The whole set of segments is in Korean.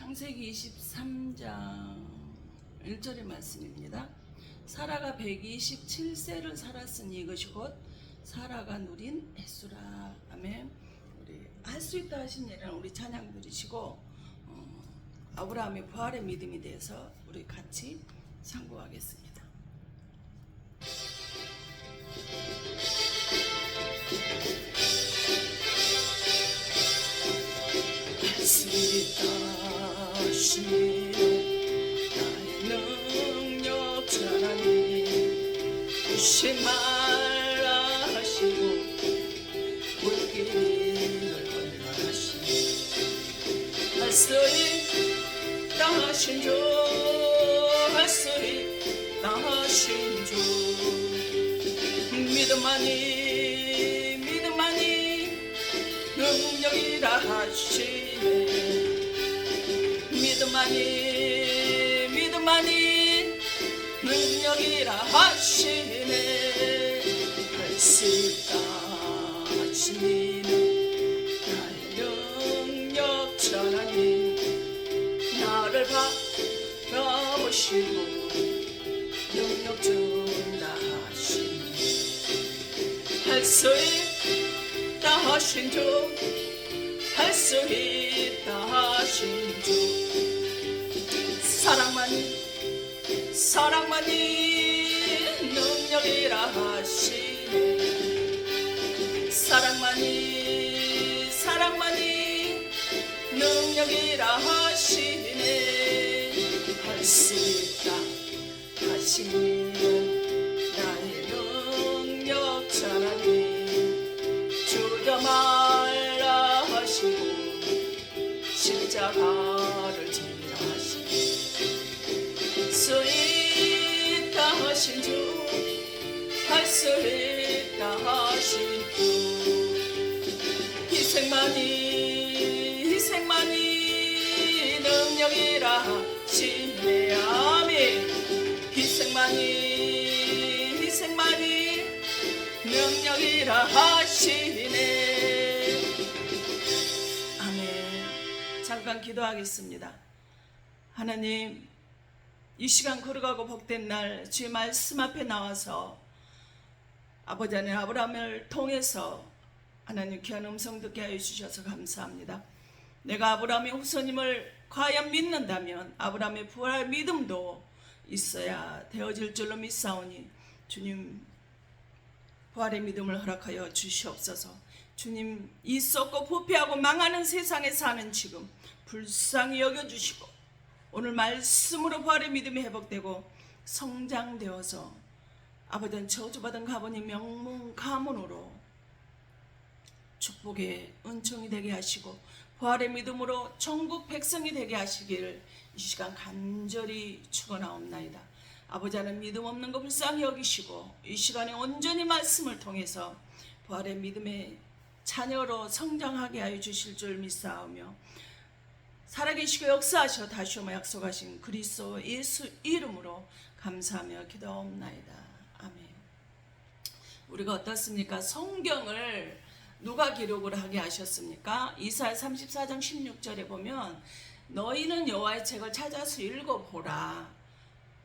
창세기 23장 1절의 말씀입니다. 사라가 127세를 살았으니 이것이 곧 사라가 누린 햇수라. 아멘. 우리 할 수 있다 하신 예는 우리 찬양 드리시고 아브라함의 부활의 믿음에 대해서 우리 같이 상고하겠습니다. 할 수 있다 하시니 나의 능력 자라니 부시 말라 하시고 물길을 걸라 하시니 할 수 있다 하신 주 할 수 있다 하신 주 믿음만이 능력이라 하시네. 믿음만이 능력이라 하시네. 할 수 있다 하시니 나의 능력 자라니 나를 바라보시고 능력 준다 하시니 할 수 있다 하신 주 할 수 있다 하신 주 사랑만이 능력이라 하시네. 사랑만이 능력이라 하시네. 할 수 있다 하시니 나의 능력 자라니 주여 말라 하시고 십자가를 지라 하시니 수 있다 하신 주 할 수 있다 하신 주 희생만이 능력이라 하시네. 아멘. 희생만이 능력이라 하시네. 아멘. 잠깐 기도하겠습니다. 하나님, 이 시간 걸어가고 복된 날 주의 말씀 앞에 나와서 아버지 하나님 아브라함을 통해서 하나님 귀한 음성 듣게 하여 주셔서 감사합니다. 내가 아브라함의 후손임을 과연 믿는다면 아브라함의 부활 믿음도 있어야 되어질 줄로 믿사오니 주님 부활의 믿음을 허락하여 주시옵소서. 주님, 이 썩고 부패하고 망하는 세상에 사는 지금 불쌍히 여겨주시고 오늘 말씀으로 부활의 믿음이 회복되고 성장되어서 아버지는 저주받은 가문이 명문 가문으로 축복의 은총이 되게 하시고 부활의 믿음으로 천국 백성이 되게 하시기를 이 시간 간절히 축원하옵나이다. 아버지 하나님 믿음 없는 거 불쌍히 여기시고 이 시간에 온전히 말씀을 통해서 부활의 믿음의 자녀로 성장하게 하여 주실 줄 믿사오며 살아계시고 역사하셔 다시 오며 약속하신 그리스도 예수 이름으로 감사하며 기도하옵나이다. 아멘. 우리가 어떻습니까? 성경을 누가 기록을 하게 하셨습니까? 이사야 34장 16절에 보면 너희는 여호와의 책을 찾아서 읽어보라.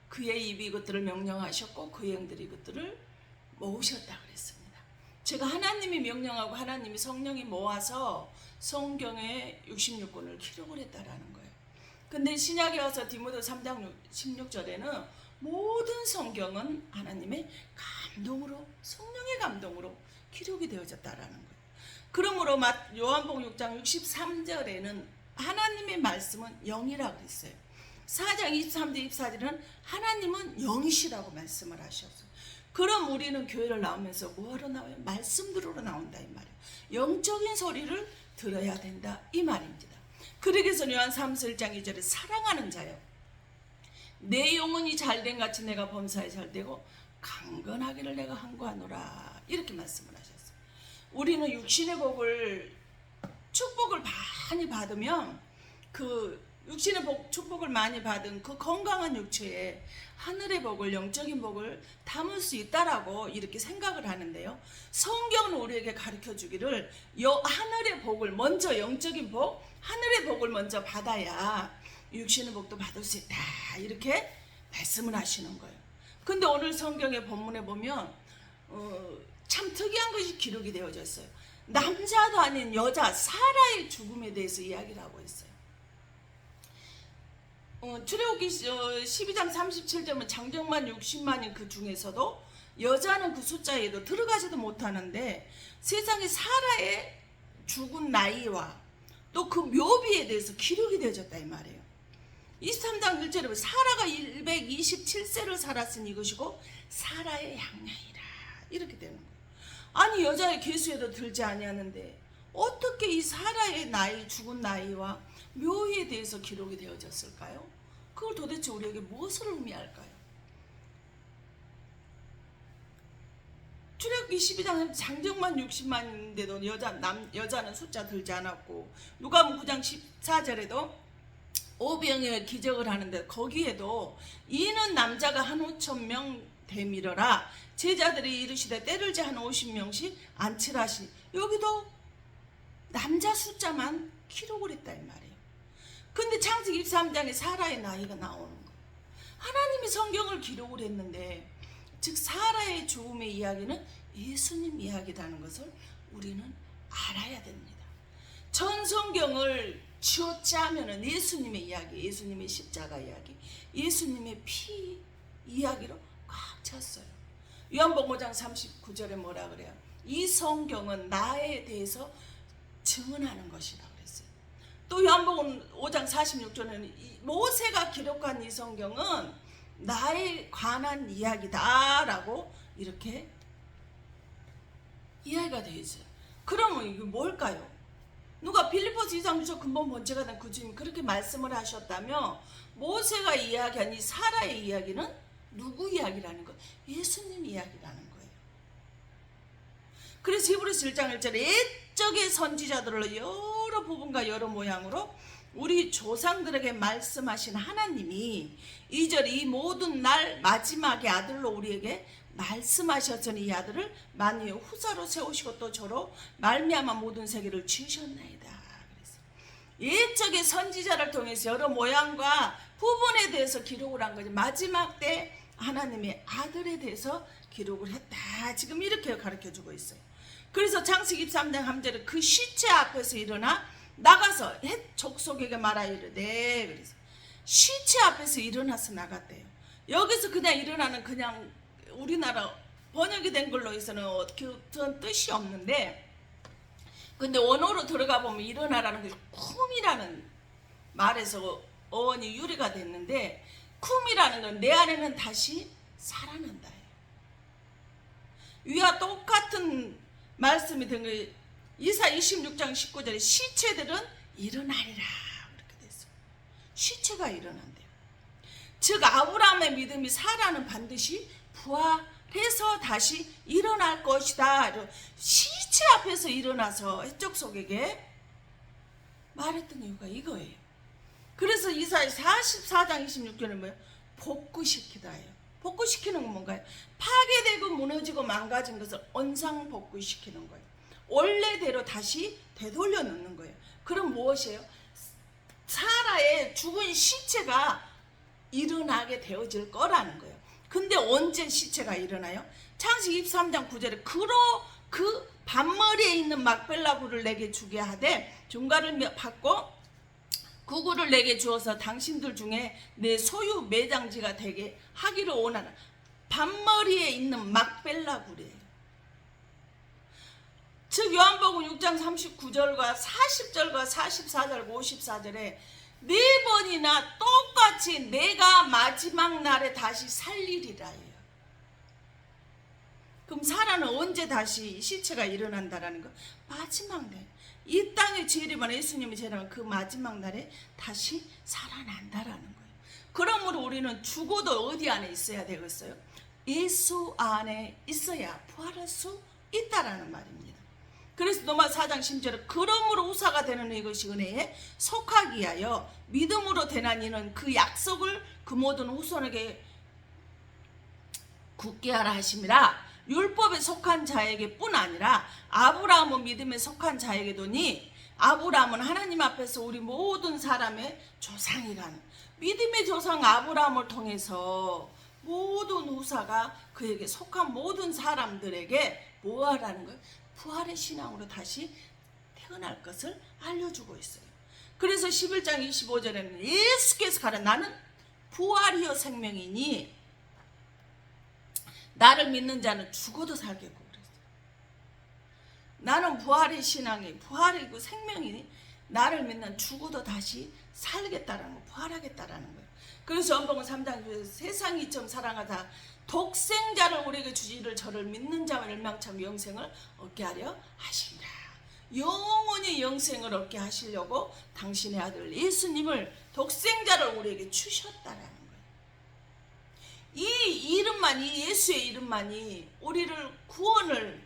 그의 입이 그것들을 명령하셨고 그의 영들이 그것들을 모으셨다 그랬습니다. 제가 하나님이 명령하고 하나님이 성령이 모아서 성경의 66권을 기록을 했다라는 거예요. 근데 신약에 와서 디모데 3장 16절에는 모든 성경은 하나님의 감동으로 성령의 감동으로 기록이 되어졌다라는 거예요. 그러므로 요한복음 6장 63절에는 하나님의 말씀은 영이라고 그랬어요. 4장 23절 24절은 하나님은 영이시라고 말씀을 하셨어요. 그럼 우리는 교회를 나오면서 뭐하러 나와요? 말씀 들으러 나온다 이 말이에요. 영적인 소리를 들어야 된다 이 말입니다. 그러기서 요한 3서 1장 2절에 사랑하는 자여 내 영혼이 잘된 같이 내가 범사에 잘되고 강건하기를 내가 항구하노라 이렇게 말씀을 하셨어요. 우리는 육신의 복을 축복을 많이 받으면 그 육신의 축복을 많이 받은 그 건강한 육체에 하늘의 복을, 영적인 복을 담을 수 있다라고 이렇게 생각을 하는데요. 성경은 우리에게 가르쳐 주기를 하늘의 복을 먼저, 영적인 복, 하늘의 복을 먼저 받아야 육신의 복도 받을 수 있다 이렇게 말씀을 하시는 거예요. 근데 오늘 성경의 본문에 보면 참 특이한 것이 기록이 되어져 있어요. 남자도 아닌 여자 사라의 죽음에 대해서 이야기를 하고 있어요. 출애굽기 12장 37절은 장정만 60만인 그 중에서도 여자는 그 숫자에도 들어가지도 못하는데 세상에 사라의 죽은 나이와 또 그 묘비에 대해서 기록이 되어졌다 이 말이에요. 23장 1절에 보면 사라가 127세를 살았으니 이것이고 사라의 양나이라 이렇게 되는 거예요. 아니 여자의 계수에도 들지 아니하는데 어떻게 이 사라의 나이 죽은 나이와 묘에 대해서 기록이 되어졌을까요? 그걸 도대체 우리에게 무엇을 의미할까요? 출애굽기 12장 장정만 60만인데도 여자는 숫자 들지 않았고 누가복음 9장 14절에도 오병이어의 기적을 하는데 거기에도 이는 남자가 한 5,000명 되밀어라 제자들이 이르시되 때를지 한 50명씩 안치라시 여기도 남자 숫자만 기록을 했다 이 말이에요. 근데 창세기 23장에 사라의 나이가 나오는 거예요. 하나님이 성경을 기록을 했는데 즉 사라의 죽음의 이야기는 예수님 이야기라는 것을 우리는 알아야 됩니다. 전 성경을 쥐어짜면은 예수님의 이야기, 예수님의 십자가 이야기, 예수님의 피 이야기로 꽉 찼어요. 요한복음 5장 39절에 뭐라 그래요? 이 성경은 나에 대해서 증언하는 것이다 그랬어요. 또 요한복음 5장 46절에는 모세가 기록한 이 성경은 나에 관한 이야기다라고 이렇게 이야기가 되어 있어요. 그러면 이게 뭘까요? 누가 빌립보서 2장 6절 근본 본체가 된 그 주님 그렇게 말씀을 하셨다며 모세가 이야기한 이 사라의 이야기는 누구 이야기라는 거예요? 예수님 이야기라는 거예요. 그래서 히브리서 1장 1절에 옛적의 선지자들로 여러 부분과 여러 모양으로 우리 조상들에게 말씀하신 하나님이 2절 이 모든 날 마지막에 아들로 우리에게 말씀하셨으니 이 아들을 만유의 후사로 세우시고 또 저로 말미암아 모든 세계를 지으셨나이다. 그래서 옛적의 선지자를 통해서 여러 모양과 부분에 대해서 기록을 한 거지 마지막 때 하나님의 아들에 대해서 기록을 했다. 지금 이렇게 가르쳐주고 있어요. 그래서 창세기 23장 3절에 그 시체 앞에서 일어나 나가서 헷 족속에게 말하 이르되 그래서 시체 앞에서 일어나서 나갔대요. 여기서 그냥 일어나는 그냥 우리나라 번역이 된 걸로 해서는 어떤 뜻이 없는데 근데 원어로 들어가 보면 일어나라는 게 쿰이라는 말에서 어원이 유래가 됐는데 쿰이라는 건 내 안에는 다시 살아난다. 위와 똑같은 말씀이 된 거예요. 이사 26장 19절에 시체들은 일어나리라 그렇게 됐어요. 시체가 일어난대요. 즉 아브라함의 믿음이 사라는 반드시 부활해서 다시 일어날 것이다. 시체 앞에서 일어나서 족속에게 말했던 이유가 이거예요. 그래서 이사야 44장 26절에 뭐예요? 복구시키다예요. 복구시키는 건 뭔가요? 파괴되고 무너지고 망가진 것을 언상 복구시키는 거예요. 원래대로 다시 되돌려 놓는 거예요. 그럼 무엇이에요? 사라의 죽은 시체가 일어나게 되어질 거라는 거예요. 근데 언제 시체가 일어나요? 창세기 23장 9절에 그 반머리에 있는 막벨라 굴을 내게 주게 하되 종가를 받고 그 굴을 내게 주어서 당신들 중에 내 소유 매장지가 되게 하기를 원하는 반머리에 있는 막벨라 굴이에요. 즉 요한복음 6장 39절과 40절과 44절 54절에 네 번이나 똑같이 내가 마지막 날에 다시 살리리라 해요. 그럼 사라는 언제 다시 시체가 일어난다라는 거? 마지막 날. 이 땅에 재림한 예수님이 재림한 그 마지막 날에 다시 살아난다라는 거예요. 그러므로 우리는 죽어도 어디 안에 있어야 되겠어요? 예수 안에 있어야 부활할 수 있다라는 말입니다. 그래서 로마 4장 10절에 그러므로 후사가 되는 이것이 은혜에 속하기 위하여 믿음으로 되난 이는 그 약속을 그 모든 후손에게 굳게 하라 하심이라. 율법에 속한 자에게 뿐 아니라 아브라함은 믿음에 속한 자에게도니 아브라함은 하나님 앞에서 우리 모든 사람의 조상이라는 믿음의 조상 아브라함을 통해서 모든 후사가 그에게 속한 모든 사람들에게 뭐하라는 거예요? 부활의 신앙으로 다시 태어날 것을 알려주고 있어요. 그래서 11장 25절에는 예수께서 가라 나는 부활이요 생명이니 나를 믿는 자는 죽어도 살겠고 그랬어요. 나는 부활의 신앙이 부활이고 생명이니 나를 믿는 죽어도 다시 살겠다라는 거, 부활하겠다라는 거예요. 그래서 요한복음 3장 세상이 이처럼 사랑하다 독생자를 우리에게 주시를 저를 믿는 자와 멸망참 영생을 얻게 하려 하시니라. 영원히 영생을 얻게 하시려고 당신의 아들 예수님을 독생자를 우리에게 주셨다라는 거예요. 이 이름만이 이 예수의 이름만이 우리를 구원을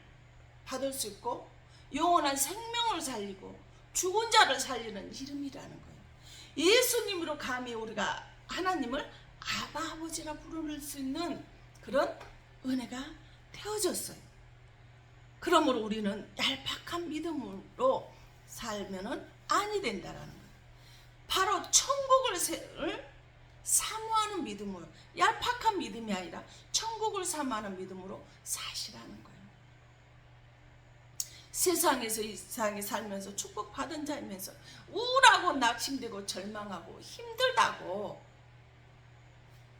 받을 수 있고 영원한 생명을 살리고 죽은 자를 살리는 이름이라는 거예요. 예수님으로 감히 우리가 하나님을 아바 아버지라 부를 수 있는 그런 은혜가 되어졌어요. 그러므로 우리는 얄팍한 믿음으로 살면은 아니 된다라는 거예요. 바로 천국을 사모하는 믿음으로, 얄팍한 믿음이 아니라 천국을 사모하는 믿음으로 사시라는 거예요. 세상에서 이 세상에 살면서 축복받은 자이면서 우울하고 낙심되고 절망하고 힘들다고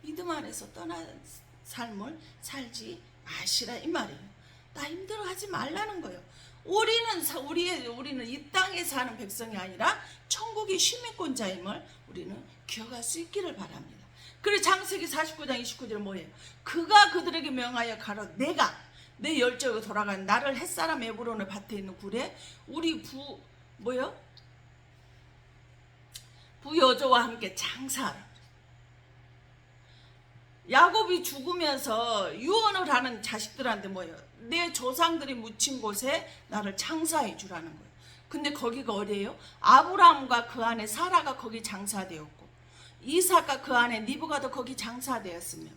믿음 안에서 떠난 삶을 살지 마시라 이 말이에요. 나 힘들어하지 말라는 거예요. 우리는 이 땅에 사는 백성이 아니라 천국의 시민권자임을 우리는 기억할 수 있기를 바랍니다. 그리고 장세기 49장 29절 뭐예요? 그가 그들에게 명하여 가로 내가 내 열정으로 돌아간 나를 햇사람 에브론의 밭에 있는 굴에 우리 부여조와 함께 장사하라. 야곱이 죽으면서 유언을 하는 자식들한테 뭐예요? 내 조상들이 묻힌 곳에 나를 장사해 주라는 거예요. 근데 거기가 어디예요? 아브라함과 그 안에 사라가 거기 장사되었고 이삭과 그 안에 리브가도 거기 장사되었으며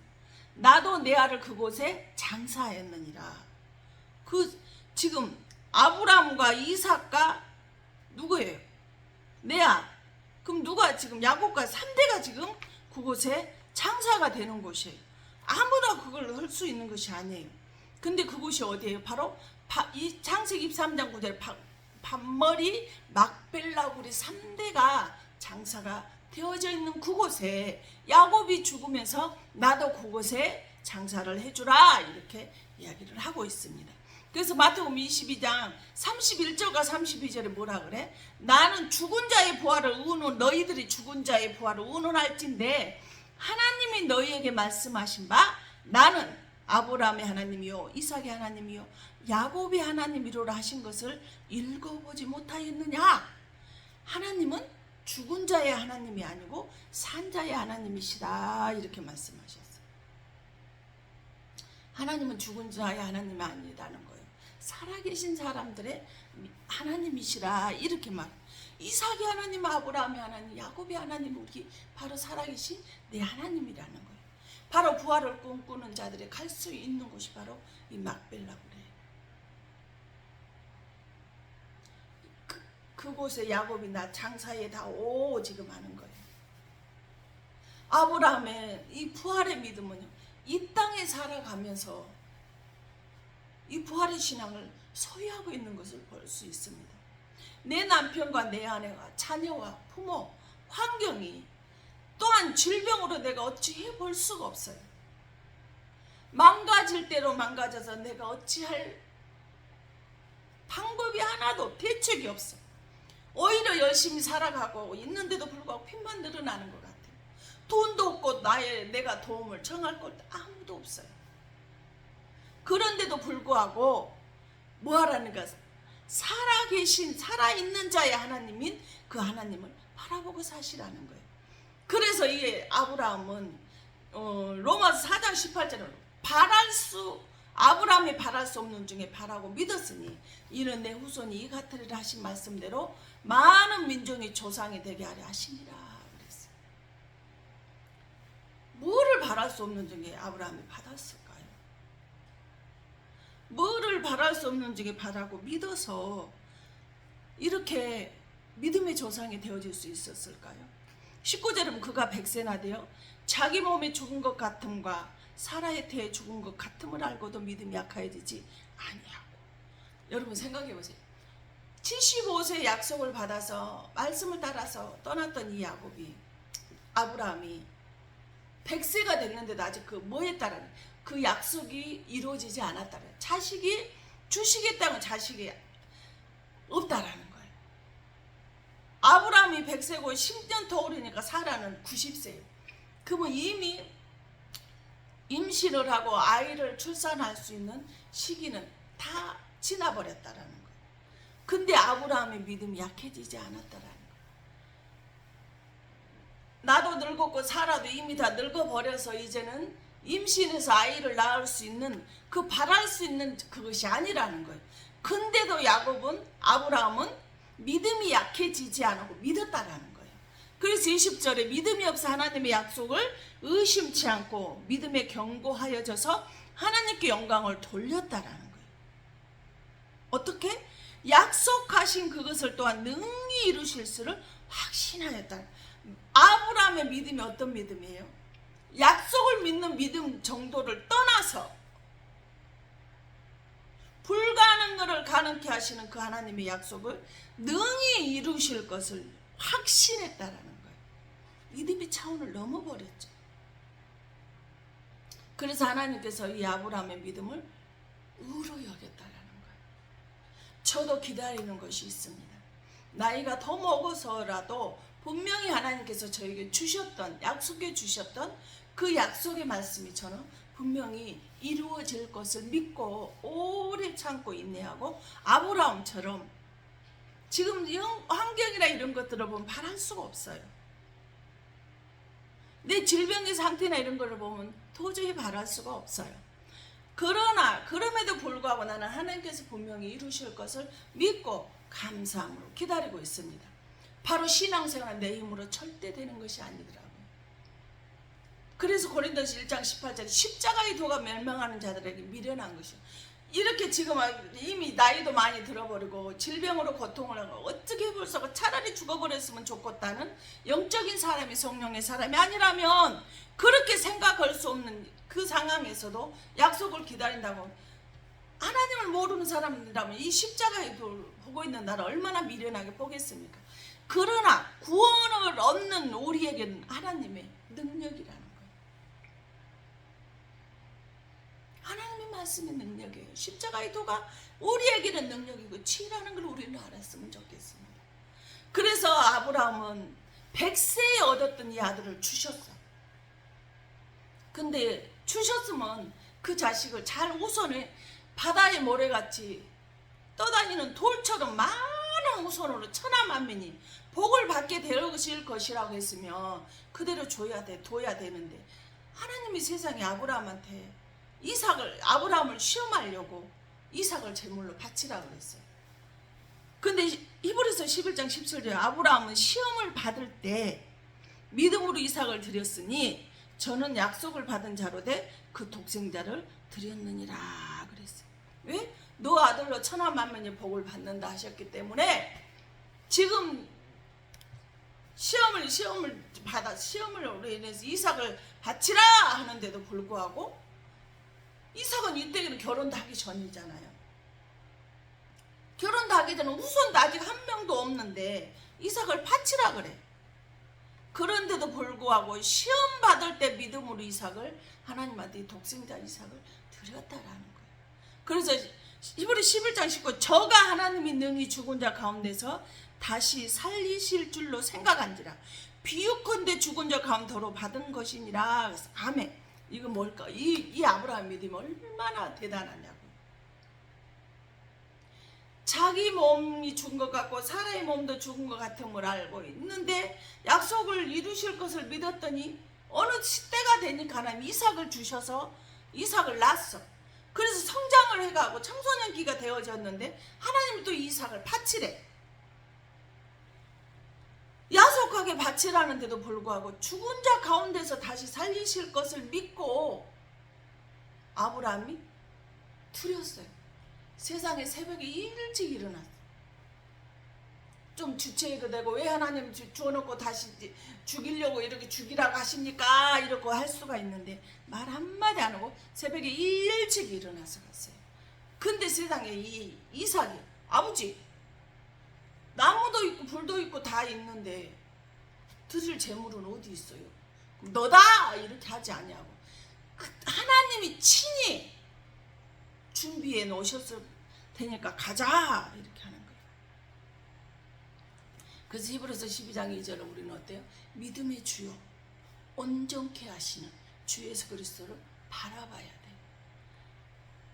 나도 내 아를 그곳에 장사하였느니라. 지금 아브라함과 이삭과 누구예요? 레아. 그럼 누가 지금 야곱과 3대가 지금 그곳에 장사가 되는 곳이에요. 아무나 그걸 할 수 있는 것이 아니에요. 근데 그곳이 어디예요? 바로 이 창세기 23장 9절 밤머리 막벨라굴이 3대가 장사가 되어져 있는 그곳에 야곱이 죽으면서 나도 그곳에 장사를 해주라 이렇게 이야기를 하고 있습니다. 그래서 마태복음 22장 31절과 32절에 뭐라 그래? 나는 죽은 자의 부활을 너희들이 죽은 자의 부활을 의논할진대 하나님이 너희에게 말씀하신 바 나는 아브라함의 하나님이요 이삭의 하나님이요 야곱의 하나님이로라 하신 것을 읽어보지 못하였느냐? 하나님은 죽은 자의 하나님이 아니고 산 자의 하나님이시다 이렇게 말씀하셨어요. 하나님은 죽은 자의 하나님이 아니라는 거예요. 살아계신 사람들의 하나님이시라 이렇게 말. 이삭의 하나님, 아브라함의 하나님, 야곱의 하나님 우리 바로 살아계신 내 하나님이라는 거예요. 바로 부활을 꿈꾸는 자들이 갈 수 있는 곳이 바로 이 막벨라굴이에요. 그곳에 야곱이 나 장사에 다오 지금 하는 거예요. 아브라함의 이 부활의 믿음은요, 이 땅에 살아가면서 이 부활의 신앙을 소유하고 있는 것을 볼 수 있습니다. 내 남편과 내 아내와 자녀와 부모, 환경이 또한 질병으로 내가 어찌해 볼 수가 없어요. 망가질 대로 망가져서 내가 어찌할 방법이 하나도 대책이 없어. 오히려 열심히 살아가고 있는데도 불구하고 핀만 늘어나는 것 같아요. 돈도 없고 내가 도움을 청할 것도 아무도 없어요. 그런데도 불구하고 뭐하라는가? 살아있는 자의 하나님인 그 하나님을 바라보고 사시라는 거예요. 그래서 이게 아브라함은 로마서 4장 18절은 아브라함이 바랄 수 없는 중에 바라고 믿었으니 이는 내 후손이 이 같으리라 하신 말씀대로 많은 민족의 조상이 되게 하려 하시니라 그랬어요. 뭐를 바랄 수 없는 중에 아브라함이 받았을까요? 뭐를 바랄 수 없는 중에 바라고 믿어서 이렇게 믿음의 조상이 되어질 수 있었을까요? 19절은 그가 100세나 되어 자기 몸에 죽은 것 같음과 사라의 태에 죽은 것 같음을 알고도 믿음이 약하여지지 아니하고. 여러분 생각해 보세요. 75세 약속을 받아서 말씀을 따라서 떠났던 이 야곱이, 아브라함이 100세가 됐는데도 아직 그 뭐에 따라 그 약속이 이루어지지 않았다는, 자식이 주시겠다는 자식이 없다라는 거예요. 아브라함이 100세고 10년 더 오르니까 사라는 90세예요. 그러면 이미 임신을 하고 아이를 출산할 수 있는 시기는 다 지나버렸다라는 거예요. 근데 아브라함의 믿음이 약해지지 않았다라는 거예요. 나도 늙었고 사라도 이미 다 늙어버려서 이제는 임신해서 아이를 낳을 수 있는, 그 바랄 수 있는 그것이 아니라는 거예요. 근데도 아브라함은 믿음이 약해지지 않고 믿었다라는 거예요. 그래서 20절에 믿음이 없어 하나님의 약속을 의심치 않고 믿음에 견고하여져서 하나님께 영광을 돌렸다라는 거예요. 어떻게? 약속하신 그것을 또한 능히 이루실 수를 확신하였다. 아브라함의 믿음이 어떤 믿음이에요? 약속을 믿는 믿음 정도를 떠나서 불가능을 가능케 하시는 그 하나님의 약속을 능히 이루실 것을 확신했다라는 거예요. 믿음의 차원을 넘어버렸죠. 그래서 하나님께서 이 아브라함의 믿음을 의로 여겼다라는 거예요. 저도 기다리는 것이 있습니다. 나이가 더 먹어서라도 분명히 하나님께서 저에게 주셨던, 약속해 주셨던 그 약속의 말씀이 저는 분명히 이루어질 것을 믿고 오래 참고 인내하고, 아브라함처럼 지금 환경이나 이런 것들을 보면 바랄 수가 없어요. 내 질병의 상태나 이런 것을 보면 도저히 바랄 수가 없어요. 그럼에도 불구하고 나는 하나님께서 분명히 이루실 것을 믿고 감사함으로 기다리고 있습니다. 바로 신앙생활 내 힘으로 절대 되는 것이 아니더라고요. 그래서 고린도서 1장 18절 십자가의 도가 멸망하는 자들에게 미련한 것이요. 이렇게 지금 이미 나이도 많이 들어버리고 질병으로 고통을 하고 어떻게 해볼 수 없고 차라리 죽어버렸으면 좋겠다는 영적인 사람이 성령의 사람이 아니라면 그렇게 생각할 수 없는 그 상황에서도 약속을 기다린다고, 하나님을 모르는 사람이라면 이 십자가의 도를 보고 있는 나를 얼마나 미련하게 보겠습니까? 그러나 구원을 얻는 우리에게는 하나님의 능력이라는 거예요. 하나님의 말씀이 능력이에요. 십자가의 도가 우리에게는 능력이고 치라는 걸 우리는 알았으면 좋겠습니다. 그래서 아브라함은 100세에 얻었던 이 아들을 주셨어. 근데 주셨으면 그 자식을 잘 우선해 바다의 모래같이 떠다니는 돌처럼 많은 우선으로 천하만민이 복을 받게 되실 것이라고 했으면 그대로 둬야 되는데, 하나님이 세상에 아브라함한테 아브라함을 시험하려고 이삭을 제물로 바치라고 그랬어요. 근데 히브리서 11장 17절에 아브라함은 시험을 받을 때 믿음으로 이삭을 드렸으니 저는 약속을 받은 자로 돼 그 독생자를 드렸느니라 그랬어요. 왜? 너 아들로 천하만민의 복을 받는다 하셨기 때문에 지금 시험으로 인해서 이삭을 바치라 하는데도 불구하고, 이삭은 이때는 결혼도 하기 전이잖아요. 결혼도 하기 전에 우선도 아직 한 명도 없는데 이삭을 바치라 그래. 그런데도 불구하고 시험 받을 때 믿음으로 이삭을, 하나님한테 독생자 이삭을 드렸다라는 거예요. 그래서 히브리 11장 19 저가 하나님이 능히 죽은 자 가운데서 다시 살리실 줄로 생각한지라 비유컨대 죽은 자 가운데로 받은 것이니라. 아멘. 이거 뭘까? 이 아브라함 믿음이 얼마나 대단하냐고. 자기 몸이 죽은 것 같고 사라의 몸도 죽은 것 같음을 알고 있는데 약속을 이루실 것을 믿었더니 어느 시대가 되니까 하나님 이삭을 주셔서 이삭을 낳았어. 그래서 성장을 해가고 청소년기가 되어졌는데 하나님이 또 이삭을 바치래. 야속하게 바치라는데도 불구하고 죽은 자 가운데서 다시 살리실 것을 믿고 아브라함이 드렸어요. 세상에 새벽에 일찍 일어났어. 좀 주체해도 되고 왜 하나님 주어놓고 다시 죽이려고 이렇게 죽이라고 하십니까? 이러고 할 수가 있는데 말 한마디 안 하고 새벽에 일찍 일어나서 갔어요. 근데 세상에 이 이삭이 아버지 나무도 있고 불도 있고 다 있는데 드릴 재물은 어디 있어요? 그럼 너다 이렇게 하지 않냐고. 하나님이 친히 준비해 놓으셨을 테니까 가자 이렇게 하는 거예요. 그래서 히브리서 12장 2절에 우리는 어때요? 믿음의 주요 온전케 하시는 주 예수 그리스도를 바라봐야 돼요.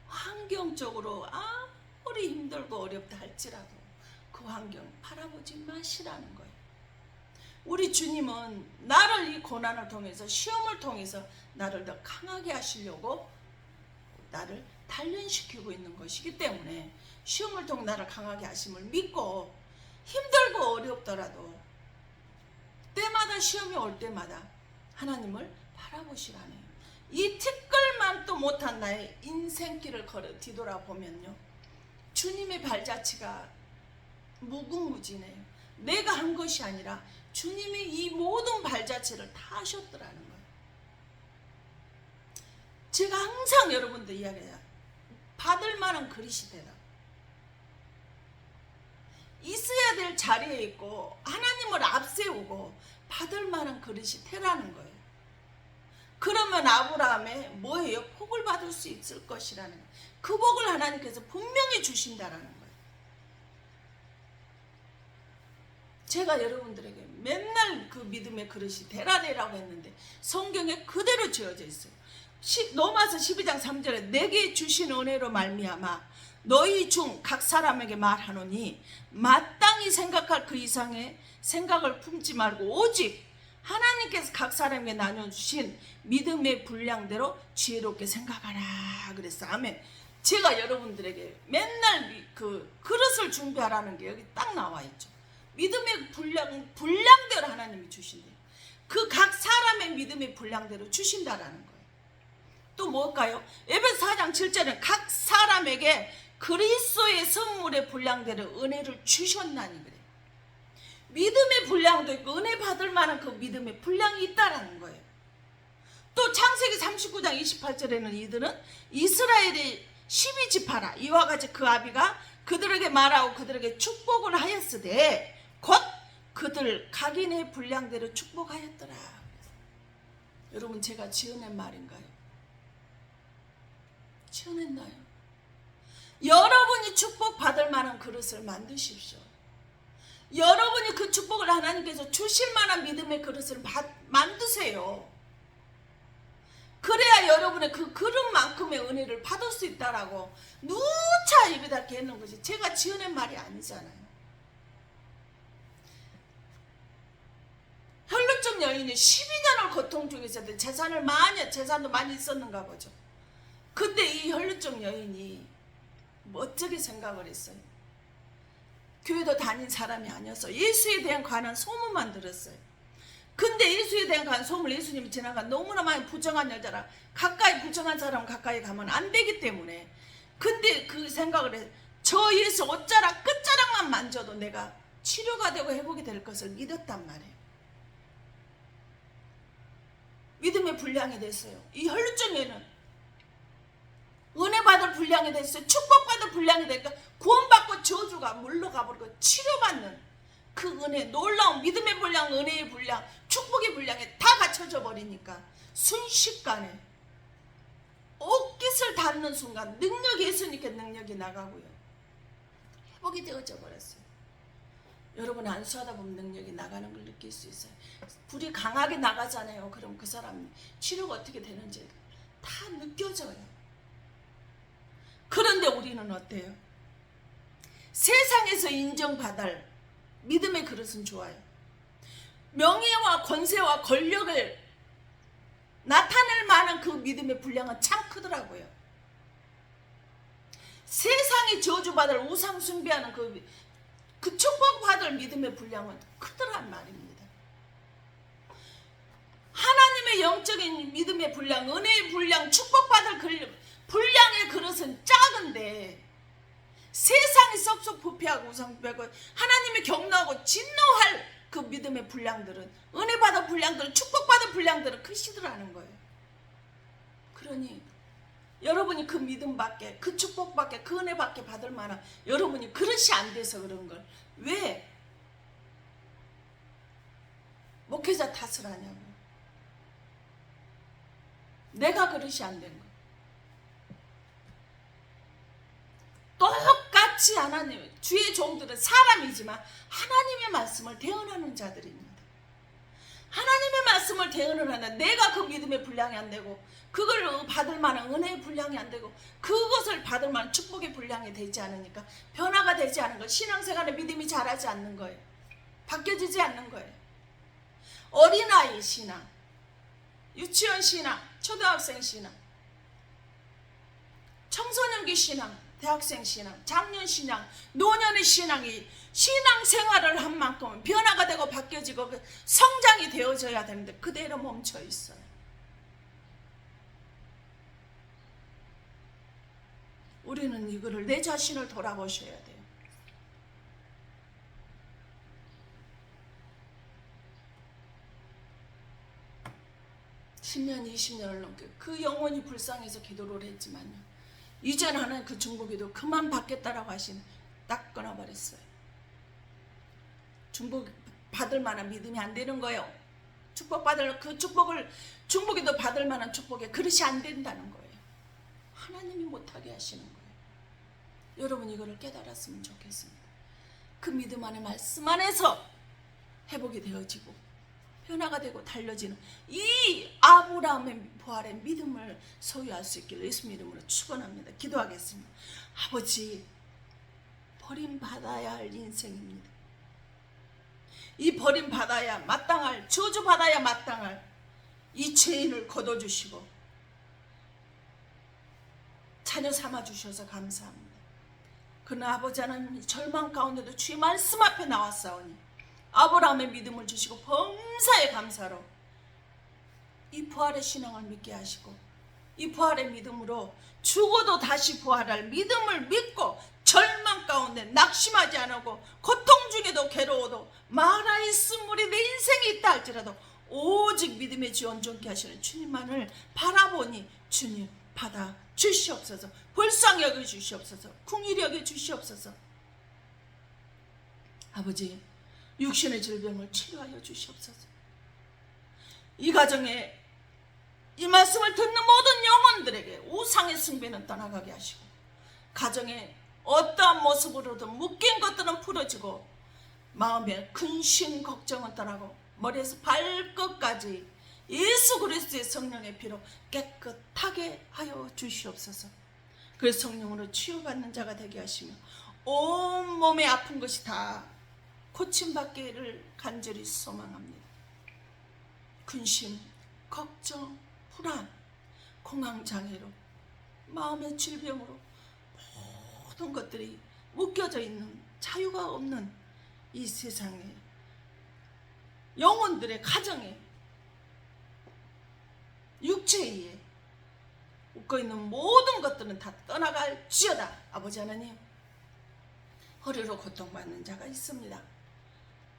환경적으로 아무리 힘들고 어렵다 할지라도 그 환경 바라보지 마시라는 거예요. 우리 주님은 나를 이 고난을 통해서 시험을 통해서 나를 더 강하게 하시려고 나를 단련시키고 있는 것이기 때문에 시험을 통해 나를 강하게 하심을 믿고 힘들고 어렵더라도 때마다 시험이 올 때마다 하나님을 바라보시라네요. 이 티끌만도 못한 나의 인생길을 걸어 뒤돌아보면요, 주님의 발자취가 무궁무진해요. 내가 한 것이 아니라 주님이 이 모든 발자취를 다 하셨더라는 거예요. 제가 항상 여러분들 이야기해요. 받을 만한 그릇이 되라. 있어야 될 자리에 있고 하나님을 앞세우고 받을 만한 그릇이 되라는 거예요. 그러면 아브라함의 뭐예요? 복을 받을 수 있을 것이라는 거예요. 그 복을 하나님께서 분명히 주신다라는 거예요. 제가 여러분들에게 맨날 그 믿음의 그릇이 되라고 했는데 성경에 그대로 지어져 있어요. 로마서 12장 3절에 내게 주신 은혜로 말미암아 너희 중 각 사람에게 말하노니 마땅히 생각할 그 이상의 생각을 품지 말고 오직 하나님께서 각 사람에게 나눠주신 믿음의 분량대로 지혜롭게 생각하라 그랬어. 아멘. 제가 여러분들에게 맨날 그 그릇을 준비하라는 게 여기 딱 나와 있죠. 믿음의 분량대로 하나님이 주신대요. 그 각 사람의 믿음의 분량대로 주신다라는 거예요. 또 뭘까요? 에베소 4장 7절은 각 사람에게 그리스도의 선물의 분량대로 은혜를 주셨나니 그래요. 믿음의 분량도 있고 은혜 받을 만한 그 믿음의 분량이 있다라는 거예요. 또 창세기 39장 28절에는 이들은 이스라엘의 12지파라 이와 같이 그 아비가 그들에게 말하고 그들에게 축복을 하였으되 곧 그들 각인의 분량대로 축복하였더라. 여러분 제가 지어낸 말인가요? 지어냈나요? 여러분이 축복받을 만한 그릇을 만드십시오. 여러분이 그 축복을 하나님께서 주실 만한 믿음의 그릇을 만드세요. 그래야 여러분의 그 그릇만큼의 은혜를 받을 수 있다라고 누차 입에 닿게 했는 것이 제가 지어낸 말이 아니잖아요. 혈루증 여인이 12년을 고통 중에 있었는데 재산도 많이 있었는가 보죠. 근데 이 혈루증 여인이 멋지게 생각을 했어요. 교회도 다닌 사람이 아니었어. 예수에 대한 관한 소문만 들었어요. 근데 예수에 대한 관한 소문을 예수님이 지나가 너무나 많이 부정한 여자라 부정한 사람 가까이 가면 안 되기 때문에 근데 그 생각을 해서 저 예수 어쩌라 끝자락만 만져도 내가 치료가 되고 회복이 될 것을 믿었단 말이에요. 믿음의 분량이 됐어요. 이 혈루증에는 은혜 받을 분량이 됐어요. 축복받을 분량이 되니까 구원받고 저주가 물러가 버리고 치료받는 그 은혜, 놀라운 믿음의 분량, 은혜의 분량, 축복의 분량에 다 갖춰져 버리니까 순식간에 옷깃을 닿는 순간 예수님께 능력이 나가고요. 회복이 되어져 버렸어요. 여러분 안수하다 보면 능력이 나가는 걸 느낄 수 있어요. 불이 강하게 나가잖아요. 그럼 그 사람 치료가 어떻게 되는지 다 느껴져요. 그런데 우리는 어때요? 세상에서 인정받을 믿음의 그릇은 좋아요. 명예와 권세와 권력을 나타낼 만한 그 믿음의 분량은 참 크더라고요. 세상이 저주받을 우상 숭배하는 그 축복받을 믿음의 분량은 크더란 말입니다. 하나님의 영적인 믿음의 분량, 은혜의 분량, 축복받을 분량의 그릇은 작은데 세상이 썩썩 부패하고 우상부패하고 하나님이 격노하고 진노할 그 믿음의 분량들은, 은혜받은 분량들은, 축복받은 분량들은 크시더라는 거예요. 그러니 여러분이 그 믿음밖에, 그 축복밖에, 그 은혜밖에 받을 만한 여러분이 그릇이 안 돼서 그런 걸 왜 목회자 탓을 하냐고. 내가 그릇이 안 된 거예요. 똑같이 하나님, 주의 종들은 사람이지만 하나님의 말씀을 대언하는 자들입니다. 하나님의 말씀을 대언을 하는, 내가 그 믿음의 분량이 안 되고 그걸 받을 만한 은혜의 분량이 안 되고 그것을 받을 만한 축복의 분량이 되지 않으니까 변화가 되지 않은 거예요. 신앙생활의 믿음이 자라지 않는 거예요. 바뀌어지지 않는 거예요. 어린아이 신앙, 유치원 신앙, 초등학생 신앙, 청소년기 신앙, 대학생 신앙, 장년 신앙, 노년의 신앙이 신앙생활을 한 만큼은 변화가 되고 바뀌어지고 성장이 되어져야 되는데 그대로 멈춰 있어요. 우리는 이거를, 내 자신을 돌아보셔야 돼요. (10년) (20년을) 넘게 그 영혼이 불쌍해서 기도를 했지만요, 이제는 하나님 그 중보기도 그만 받겠다라고 하시는, 딱 끊어버렸어요. 중보 받을 만한 믿음이 안 되는 거예요. 축복받을 그 축복을, 중보기도 받을 만한 축복에 그릇이 안 된다는 거예요. 하나님이 못하게 하시는 거예요. 여러분 이거를 깨달았으면 좋겠습니다. 그 믿음 안에, 말씀 안에서 회복이 되어지고 변화가 되고 달려지는 이 아브라함의 부활의 믿음을 소유할 수 있기를 예수님 이름으로 축원합니다. 기도하겠습니다. 아버지, 버림받아야 할 인생입니다. 이 버림받아야 마땅할, 저주받아야 마땅할 이 죄인을 거둬주시고 자녀 삼아주셔서 감사합니다. 그러나 아버지 하나님, 절망 가운데도 주의 말씀 앞에 나왔사오니 아브라함의 믿음을 주시고 범사에 감사로 이 부활의 신앙을 믿게 하시고 이 부활의 믿음으로 죽어도 다시 부활할 믿음을 믿고 절망 가운데 낙심하지 않고 고통 중에도 괴로워도 말하있음물이 내 인생에 있다 할지라도 오직 믿음의 주 온전케 하시는 주님만을 바라보니 주님 받아 주시옵소서. 불쌍히 여겨 주시옵소서. 긍휼히 여겨 주시옵소서. 아버지, 육신의 질병을 치료하여 주시옵소서. 이 가정에 이 말씀을 듣는 모든 영혼들에게 우상의 숭배는 떠나가게 하시고 가정에 어떠한 모습으로든 묶인 것들은 풀어지고 마음의 근심 걱정은 떠나고 머리에서 발끝까지 예수 그리스도의 성령의 피로 깨끗하게 하여 주시옵소서. 그래서 성령으로 치유받는 자가 되게 하시며 온 몸에 아픈 것이 다 고침받기를 간절히 소망합니다. 근심, 걱정, 불안, 공황장애로, 마음의 질병으로 모든 것들이 묶여져 있는, 자유가 없는 이 세상에, 영혼들의 가정에, 육체에 묶어있는 모든 것들은 다 떠나갈지어다. 아버지 하나님, 허리로 고통받는 자가 있습니다.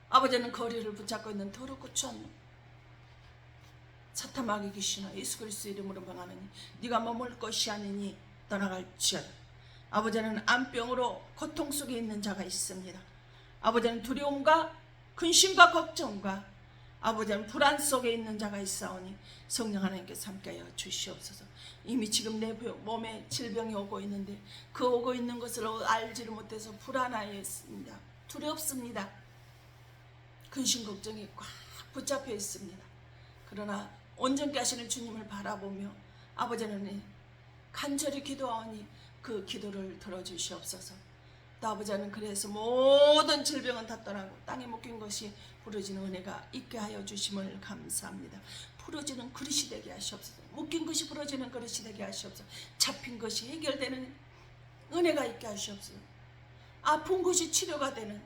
아버지는 그 허리를 붙잡고 있는 더럽고 추한 사탄 마귀 귀신아, 예수 그리스도 이름으로 명하노니 네가 머물 것이 아니니 떠나갈지어다. 아버지는 암병으로 고통 속에 있는 자가 있습니다. 아버지는 두려움과 근심과 걱정과 아버지는 불안 속에 있는 자가 있사오니 성령 하나님께서 함께하여 주시옵소서. 이미 지금 내 몸에 질병이 오고 있는데 그 오고 있는 것을 알지를 못해서 불안하였습니다. 두렵습니다. 근심 걱정이 꽉 붙잡혀 있습니다. 그러나 온전케 하시는 주님을 바라보며 아버지 하나님 간절히 기도하오니 그 기도를 들어주시옵소서. 또 아버지는 그래서 모든 질병은 다 떠나고 땅에 묶인 것이 부러지는 은혜가 있게 하여 주심을 감사합니다. 부러지는 그릇이 되게 하시옵소서. 묶인 것이 부러지는 그릇이 되게 하시옵소서. 잡힌 것이 해결되는 은혜가 있게 하시옵소서. 아픈 것이 치료가 되는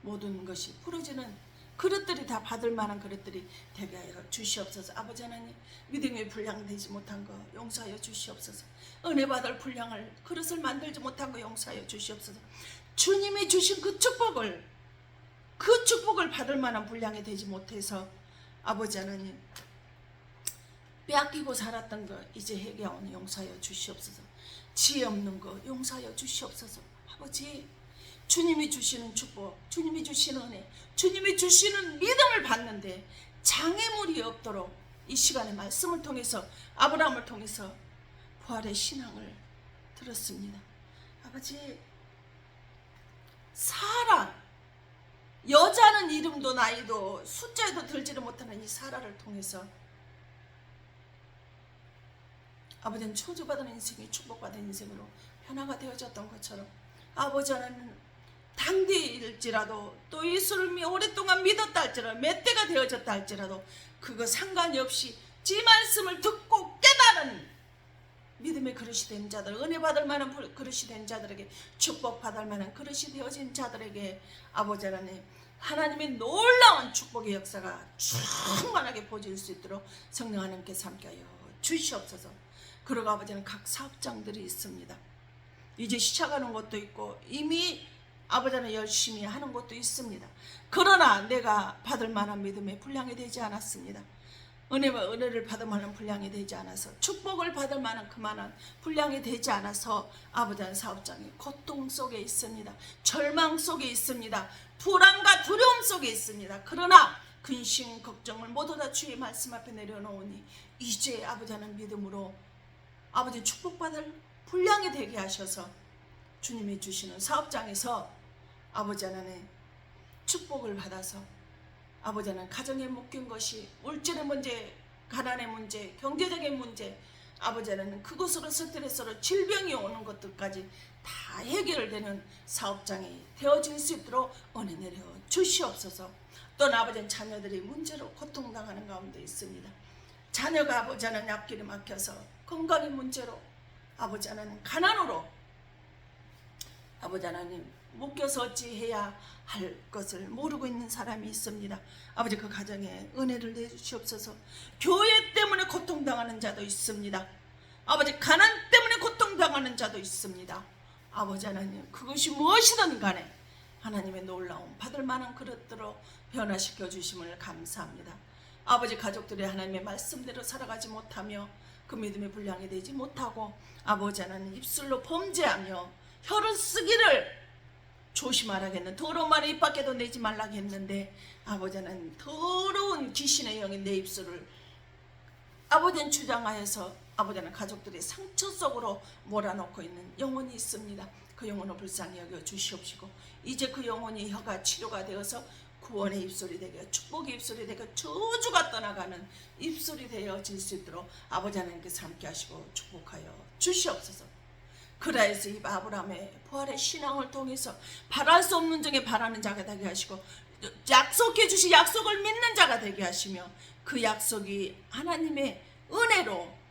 모든 것이 부러지는 그릇들이 다 받을 만한 그릇들이 되게 하여 주시옵소서. 아버지 하나님, 믿음의 분량되지 못한 거 용서하여 주시옵소서. 은혜 받을 분량을 그릇을 만들지 못한 거 용서하여 주시옵소서. 주님이 주신 그 축복을 받을 만한 분량이 되지 못해서 아버지 하나님 빼앗기고 살았던 거 이제 회개하오니 용서하여 주시옵소서. 지혜 없는 거 용서하여 주시옵소서. 아버지, 주님이 주시는 축복, 주님이 주시는 은혜, 주님이 주시는 믿음을 받는데 장애물이 없도록 이 시간에 말씀을 통해서 아브라함을 통해서 부활의 신앙을 들었습니다. 아버지, 사라, 여자는 이름도 나이도 숫자에도 들지를 못하는 이 사라를 통해서 아버지는 초조받은 인생이 축복받은 인생으로 변화가 되어졌던 것처럼 아버지 하나님 당대일지라도 또 예수를 오랫동안 믿었다 할지라도 몇 대가 되어졌다 할지라도 그거 상관이 없이 지 말씀을 듣고 깨달은 믿음의 그릇이 된 자들, 은혜 받을 만한 그릇이 된 자들에게, 축복 받을 만한 그릇이 되어진 자들에게 아버지 하나님 하나님의 놀라운 축복의 역사가 충만하게 보여질 수 있도록 성령 하나님께서 함께하여 주시옵소서. 그리고 아버지는 각 사업장들이 있습니다. 이제 시작하는 것도 있고 이미 아버지는 열심히 하는 것도 있습니다. 그러나 내가 받을 만한 믿음의 분량이 되지 않았습니다. 은혜를 받을 만한 분량이 되지 않아서, 축복을 받을 만한 그만한 분량이 되지 않아서 아버지는 사업장이 고통 속에 있습니다. 절망 속에 있습니다. 불안과 두려움 속에 있습니다. 그러나 근심 걱정을 모두 다 주의 말씀 앞에 내려놓으니 이제 아버지는 믿음으로 아버지 축복받을 분량이 되게 하셔서 주님이 주시는 사업장에서 아버지 하나님 축복을 받아서 아버지 하나님 가정에 묶인 것이 물질의 문제, 가난의 문제, 경제적인 문제, 아버지 하나님 그곳으로 스트레스로 질병이 오는 것들까지 다 해결되는 사업장이 되어질 수 있도록 은혜 내려 주시옵소서. 또는 아버지는 자녀들이 문제로 고통당하는 가운데 있습니다. 자녀가 아버지 하나님 앞길에 막혀서 건강의 문제로, 아버지 하나님 가난으로 아버지 하나님 묶여서 어찌해야 할 것을 모르고 있는 사람이 있습니다. 아버지 그 가정에 은혜를 내주시옵소서. 교회 때문에 고통당하는 자도 있습니다. 아버지 가난 때문에 고통당하는 자도 있습니다. 아버지 하나님 그것이 무엇이든 간에 하나님의 놀라움 받을 만한 그릇들로 변화시켜 주심을 감사합니다. 아버지 가족들이 하나님의 말씀대로 살아가지 못하며 그 믿음의 분량이 되지 못하고 아버지 하나님 입술로 범죄하며 혀를 쓰기를 조심하라겠는 더러운 말을 입 밖에도 내지 말라고 했는데 아버지는 더러운 귀신의 영이 내 입술을 아버지는 주장하여서 아버지는 가족들의 상처 속으로 몰아넣고 있는 영혼이 있습니다. 그 영혼을 불쌍히 여겨 주시옵시고 이제 그 영혼이 혀가 치료가 되어서 구원의 입술이 되게, 축복의 입술이 되게, 저주가 떠나가는 입술이 되어질 수 있도록 아버지 하나님께서 함께 하시고 축복하여 주시옵소서. 그라에서 이 아브라함의 부활의 신앙을 통해서 바랄 수 없는 중에 바라는 자가 되게 하시고 약속해 주신 약속을 믿는 자가 되게 하시며 그 약속이 하나님의 은혜로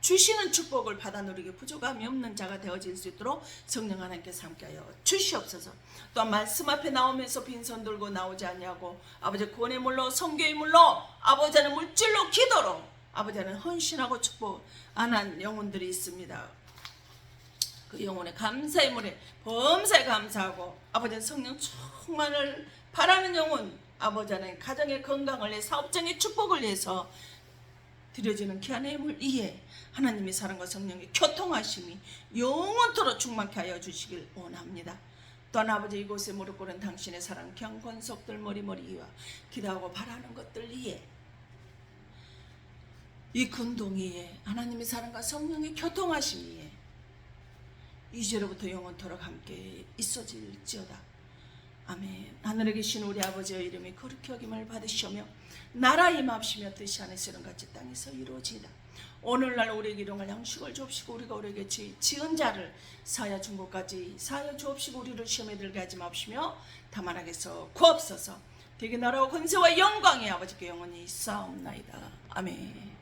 주시는 축복을 받아 누리기 부족함이 없는 자가 되어질 수 있도록 성령 하나님께서 함께하여 주시옵소서. 또한 말씀 앞에 나오면서 빈손 들고 나오지 아니하고 아버지 구원의 물로 성교의 물로 아버지는 물질로 기도로 아버지는 헌신하고 축복 안 한 영혼들이 있습니다. 그 영혼의 감사의 물에 범사에 감사하고 아버지는 성령 충만을 바라는 영혼, 아버지는 가정의 건강을 위해 사업장의 축복을 위해서 드려지는 귀한 예물 이에 하나님의 사랑과 성령의 교통하심이 영원토록 충만케 하여 주시길 원합니다. 또한 아버지 이곳에 무릎 꿇은 당신의 사랑 경건속들 머리머리와 기도하고 바라는 것들 이에 이 근동이에 하나님의 사랑과 성령의 교통하심이에 이제로부터 영원토록 함께 있어질지어다. 아멘. 하늘에 계신 우리 아버지의 이름이 거룩히 여김을 받으시며 나라 임합시며 뜻이 하늘에서 같이 땅에서 이루어지이다. 오늘날 우리에게 일용할 양식을 주옵시고 우리가 우리에게 지은 자를 사하여 준 것까지 사하여 주옵시고 우리를 시험에 들게 하지 마옵시며 다만 악에서 구하옵소서. 되게 나라와 권세와 영광이 아버지께 영원히 있사옵나이다. 아멘.